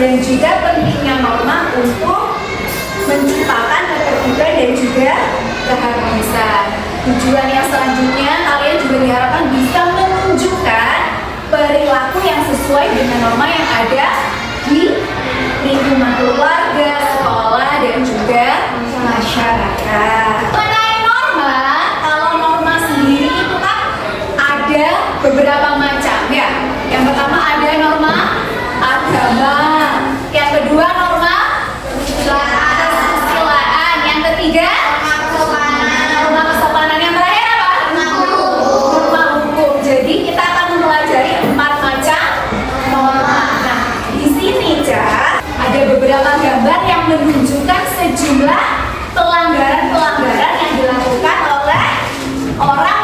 dan juga pentingnya norma untuk menciptakan ketertiban dan juga keharmonisan. Tujuan yang selanjutnya, kalian juga diharapkan bisa menunjukkan perilaku yang sesuai dengan norma yang ada di lingkungan keluarga, sekolah, dan juga masyarakat. Mengenai norma, kalau norma sendiri itu kan ada beberapa macam ya. Yang pertama ada norma agama, yang kedua norma kesusilaan, yang ketiga norma kesopanan, yang terakhir apa? Norma hukum. Jadi kita akan mempelajari 4 macam norma. Nah, di sini ada beberapa gambar yang menunjukkan sejumlah pelanggaran-pelanggaran yang dilakukan oleh orang